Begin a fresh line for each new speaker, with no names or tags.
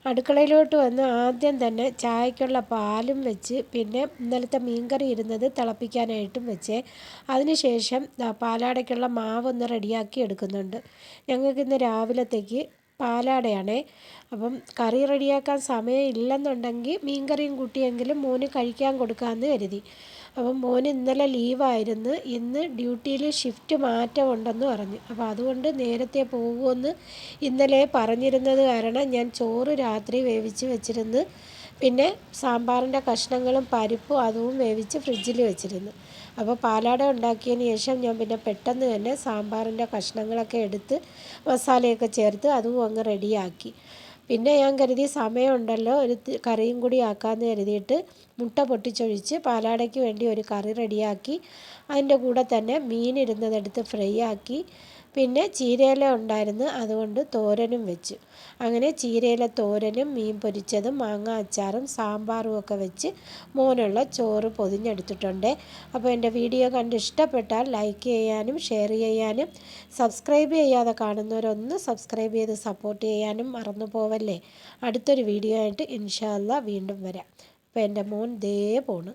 അടുക്കളയിലോട്ട് വന്ന് ആദ്യം തന്നെ ചായക്കുള്ള പാലും വെച്ച് പിന്നെ ഇന്നലത്തെ മീൻകറി ഇരുന്നത് തിളപ്പിക്കാനായിട്ടും വെച്ചേ. അതിനുശേഷം പാലാടയ്ക്കുള്ള മാവൊന്ന് റെഡിയാക്കി എടുക്കുന്നുണ്ട്. ഞങ്ങൾക്കിന്ന് രാവിലത്തേക്ക് പാലാടയാണേ. അപ്പം കറി റെഡിയാക്കാൻ സമയം ഇല്ലെന്നുണ്ടെങ്കിൽ മീൻകറിയും കൂട്ടിയെങ്കിലും മോന് കഴിക്കാൻ കൊടുക്കാമെന്ന് കരുതി. അപ്പം മോന് ഇന്നലെ ലീവായിരുന്നു. ഇന്ന് ഡ്യൂട്ടിയിൽ ഷിഫ്റ്റ് മാറ്റമുണ്ടെന്ന് പറഞ്ഞു. അപ്പോൾ അതുകൊണ്ട് നേരത്തെ പോകുമെന്ന് ഇന്നലെ പറഞ്ഞിരുന്നത് കാരണം ഞാൻ ചോറ് രാത്രി വേവിച്ച് വെച്ചിരുന്ന് പിന്നെ സാമ്പാറിൻ്റെ കഷ്ണങ്ങളും പരിപ്പും അതും വേവിച്ച് ഫ്രിഡ്ജിൽ വെച്ചിരുന്നു. അപ്പോൾ പാലാട ഉണ്ടാക്കിയതിന് ശേഷം ഞാൻ പിന്നെ പെട്ടെന്ന് തന്നെ സാമ്പാറിൻ്റെ കഷ്ണങ്ങളൊക്കെ എടുത്ത് മസാലയൊക്കെ ചേർത്ത് അതും അങ്ങ് റെഡിയാക്കി. പിന്നെ ഞാൻ കരുതി സമയമുണ്ടല്ലോ ഒരു കറിയും കൂടി ആക്കാമെന്ന് കരുതിയിട്ട് മുട്ട പൊട്ടിച്ചൊഴിച്ച് പാലാടയ്ക്ക് വേണ്ടി ഒരു കറി റെഡിയാക്കി. അതിൻ്റെ കൂടെ തന്നെ മീൻ ഇരുന്നതെടുത്ത് ഫ്രൈ ആക്കി. പിന്നെ ചീരയില ഉണ്ടായിരുന്നു, അതുകൊണ്ട് തോരനും വെച്ചു. അങ്ങനെ ചീരയില തോരനും മീൻ പൊരിച്ചതും മാങ്ങ അച്ചാറും സാമ്പാറും ഒക്കെ വെച്ച് മോനുള്ള ചോറ് പൊതിഞ്ഞെടുത്തിട്ടുണ്ട്. അപ്പോൾ എൻ്റെ വീഡിയോ കണ്ട് ഇഷ്ടപ്പെട്ടാൽ ലൈക്ക് ചെയ്യാനും ഷെയർ ചെയ്യാനും സബ്സ്ക്രൈബ് ചെയ്യാതെ കാണുന്നവരൊന്ന് സബ്സ്ക്രൈബ് ചെയ്ത് സപ്പോർട്ട് ചെയ്യാനും മറന്നു പോവല്ലേ. അടുത്തൊരു വീഡിയോ ആയിട്ട് ഇൻഷാ അല്ലാഹ് വീണ്ടും വരാം. അപ്പോൾ എൻ്റെ മോൻ ദേ പോണ്.